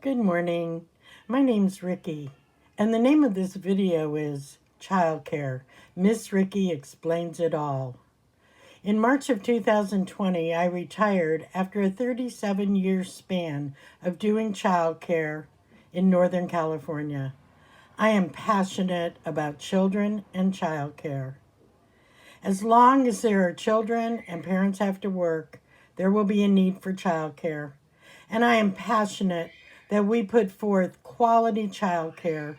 Good morning. My name's Riccie, and the name of this video is Childcare. Miss Riccie Explains It All. In March of 2020, I retired after a 37-year span of doing childcare in Northern California. I am passionate about children and childcare. As long as there are children and parents have to work, there will be a need for childcare. And I am passionate that we put forth quality childcare,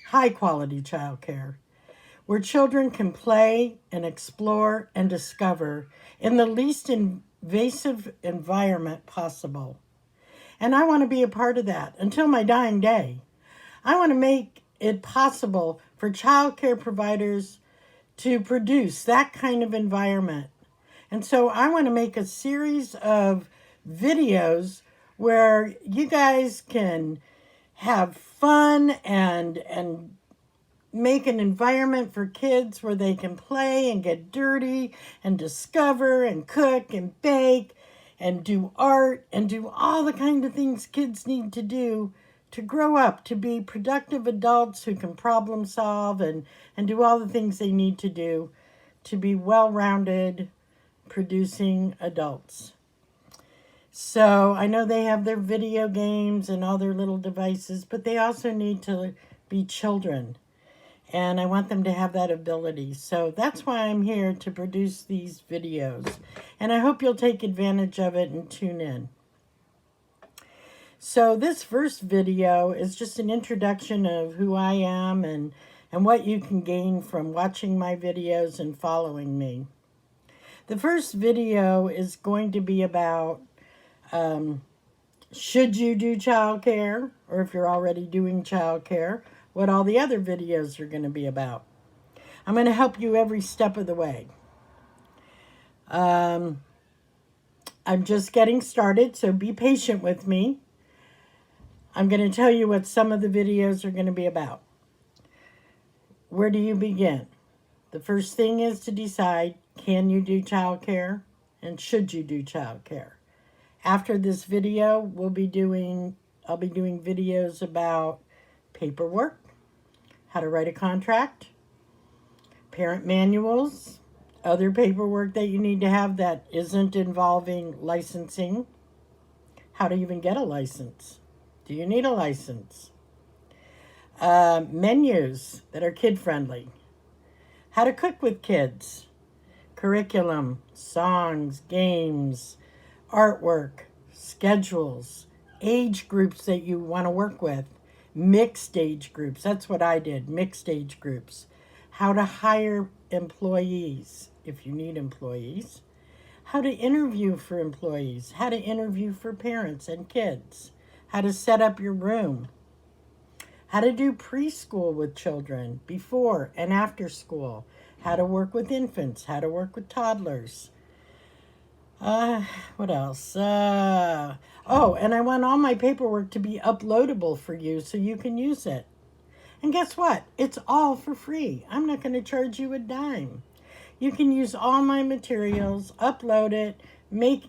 high quality childcare, where children can play and explore and discover in the least invasive environment possible. And I want to be a part of that until my dying day. I want to make it possible for childcare providers to produce that kind of environment. And so I want to make a series of videos where you guys can have fun and make an environment for kids where they can play and get dirty and discover and cook and bake and do art and do all the kind of things kids need to do to grow up, to be productive adults who can problem solve and do all the things they need to do to be well-rounded, producing adults. So I know they have their video games and all their little devices, but they also need to be children. And I want them to have that ability. So that's why I'm here to produce these videos. And I hope you'll take advantage of it and tune in. So this first video is just an introduction of who I am and what you can gain from watching my videos and following me. The first video is going to be about should you do childcare, or if you're already doing childcare, what all the other videos are going to be about. I'm going to help you every step of the way. I'm just getting started, so be patient with me. I'm going to tell you what some of the videos are going to be about. Where do you begin? The first thing is to decide, can you do childcare, and should you do childcare? After this video, I'll be doing videos about paperwork, how to write a contract, parent manuals, other paperwork that you need to have that isn't involving licensing, how to even get a license. Do you need a license? Menus that are kid-friendly, how to cook with kids, curriculum, songs, games, artwork, schedules, age groups that you want to work with, mixed age groups. That's what I did, mixed age groups. How to hire employees if you need employees. How to interview for employees. How to interview for parents and kids. How to set up your room. How to do preschool with children before and after school. How to work with infants. How to work with toddlers. What else? Oh, and I want all my paperwork to be uploadable for you so you can use it. And guess what? It's all for free. I'm not going to charge you a dime. You can use all my materials, upload it,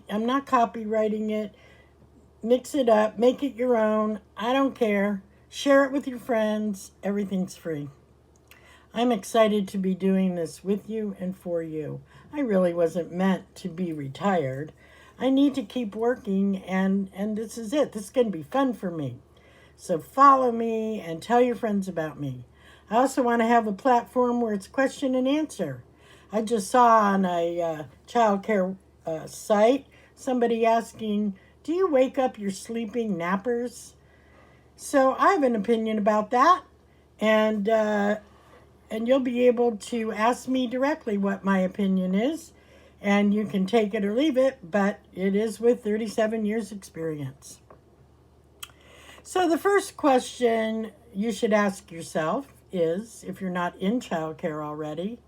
I'm not copywriting it, mix it up, make it your own. I don't care. Share it with your friends. Everything's free. I'm excited to be doing this with you and for you. I really wasn't meant to be retired. I need to keep working, and this is it. This is going to be fun for me. So follow me and tell your friends about me. I also want to have a platform where it's question and answer. I just saw on a childcare site somebody asking, do you wake up your sleeping nappers? So I have an opinion about that, and you'll be able to ask me directly what my opinion is, and you can take it or leave it, but it is with 37 years experience. So the first question you should ask yourself is, if you're not in childcare already,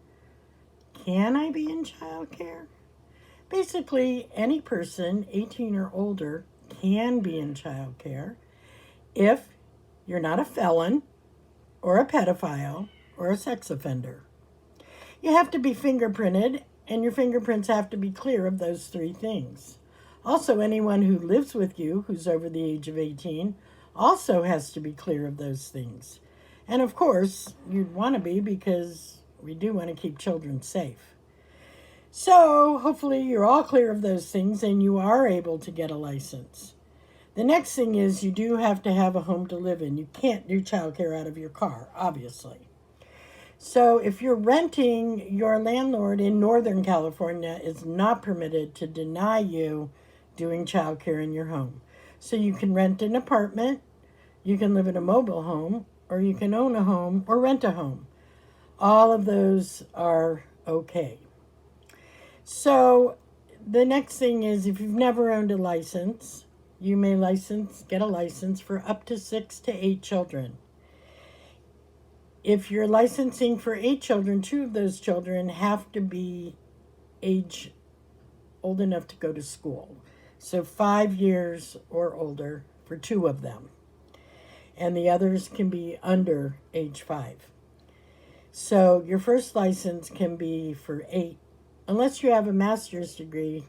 can I be in childcare? Basically, any person 18 or older can be in childcare if you're not a felon or a pedophile or a sex offender. You have to be fingerprinted, and your fingerprints have to be clear of those three things. Also, anyone who lives with you who's over the age of 18 also has to be clear of those things. And of course, you'd want to be, because we do want to keep children safe. So hopefully you're all clear of those things and you are able to get a license. The next thing is you do have to have a home to live in. You can't do childcare out of your car, obviously. So if you're renting, your landlord in Northern California is not permitted to deny you doing childcare in your home. So you can rent an apartment, you can live in a mobile home, or you can own a home or rent a home. All of those are okay. So the next thing is, if you've never owned a license, you may get a license for up to 6 to 8 children. If you're licensing for 8 children, 2 of those children have to be old enough to go to school. So 5 years or older for 2 of them. And the others can be under age 5. So your first license can be for 8, unless you have a master's degree,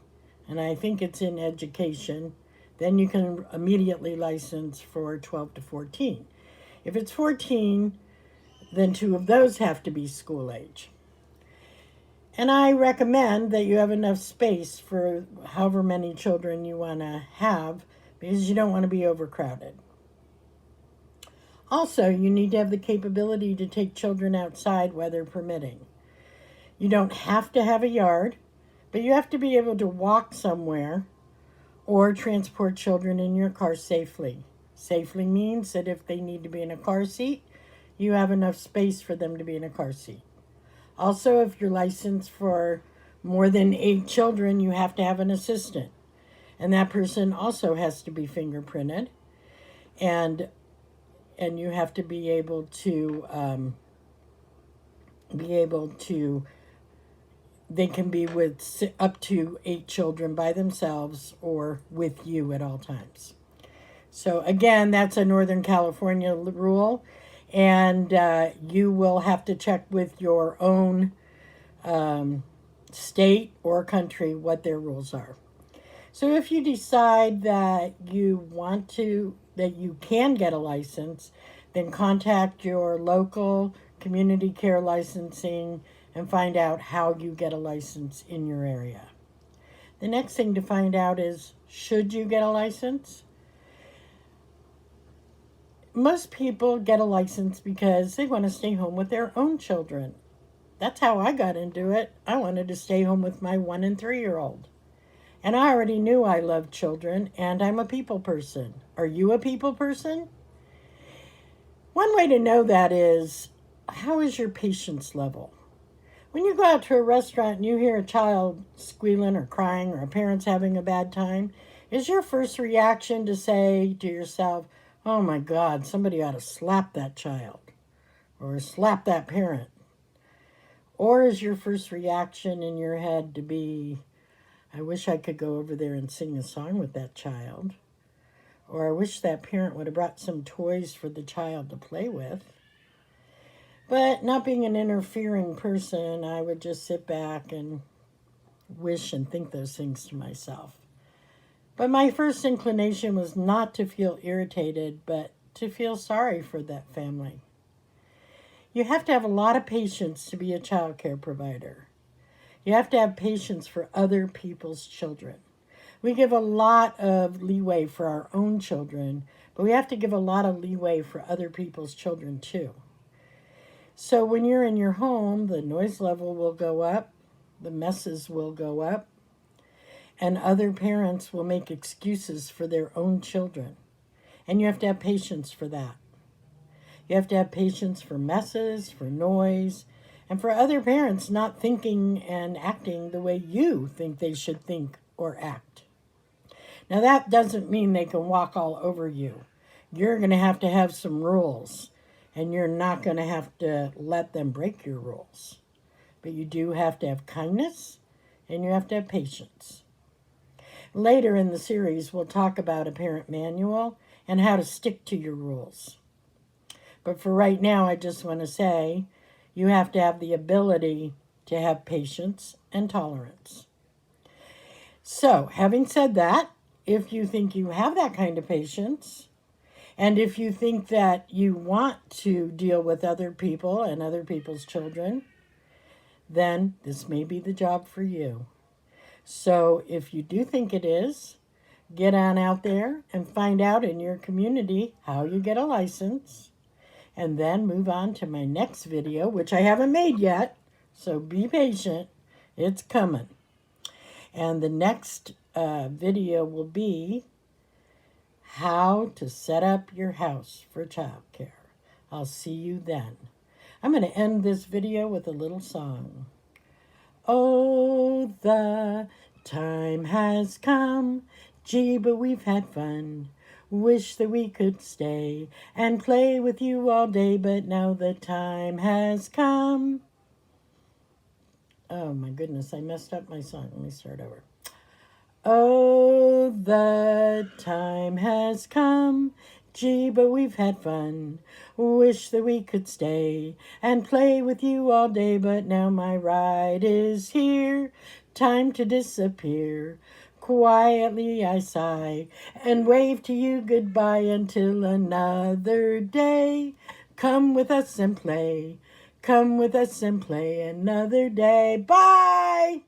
and I think it's in education, then you can immediately license for 12 to 14. If it's 14, then 2 of those have to be school age. And I recommend that you have enough space for however many children you want to have, because you don't want to be overcrowded. Also, you need to have the capability to take children outside, weather permitting. You don't have to have a yard, but you have to be able to walk somewhere or transport children in your car safely. Safely means that if they need to be in a car seat, you have enough space for them to be in a car seat. Also, if you're licensed for more than 8 children, you have to have an assistant. And that person also has to be fingerprinted. And you have to be able to they can be with up to 8 children by themselves or with you at all times. So again, that's a Northern California rule, and you will have to check with your own state or country what their rules are. So if you decide that that you can get a license, then contact your local community care licensing and find out how you get a license in your area. The next thing to find out is, should you get a license? Most people get a license because they want to stay home with their own children. That's how I got into it. I wanted to stay home with my 1 and 3-year-old. And I already knew I loved children, and I'm a people person. Are you a people person? One way to know that is, how is your patience level? When you go out to a restaurant and you hear a child squealing or crying, or a parent's having a bad time, is your first reaction to say to yourself, oh my God, somebody ought to slap that child or slap that parent? Or is your first reaction in your head to be, I wish I could go over there and sing a song with that child, or I wish that parent would have brought some toys for the child to play with? But not being an interfering person, I would just sit back and wish and think those things to myself. But my first inclination was not to feel irritated, but to feel sorry for that family. You have to have a lot of patience to be a child care provider. You have to have patience for other people's children. We give a lot of leeway for our own children, but we have to give a lot of leeway for other people's children too. So when you're in your home, the noise level will go up, the messes will go up, and other parents will make excuses for their own children. And you have to have patience for that. You have to have patience for messes, for noise, and for other parents not thinking and acting the way you think they should think or act. Now that doesn't mean they can walk all over you. You're going to have some rules, and you're not going to have to let them break your rules. But you do have to have kindness, and you have to have patience. Later in the series, we'll talk about a parent manual and how to stick to your rules. But for right now, I just want to say, you have to have the ability to have patience and tolerance. So, having said that, if you think you have that kind of patience, And if you think that you want to deal with other people and other people's children, then this may be the job for you. So if you do think it is, get on out there and find out in your community how you get a license, and then move on to my next video, which I haven't made yet, so be patient. It's coming. And the next video will be how to set up your house for childcare. I'll see you then. I'm going to end this video with a little song. Oh, the time has come, gee, but we've had fun. Wish that we could stay and play with you all day, but now the time has come. Oh my goodness, I messed up my song. Let me start over. Oh, the time has come, gee, but we've had fun. Wish that we could stay and play with you all day, but now my ride is here. Time to disappear. Quietly I sigh and wave to you goodbye until another day. Come with us and play. Come with us and play another day. Bye!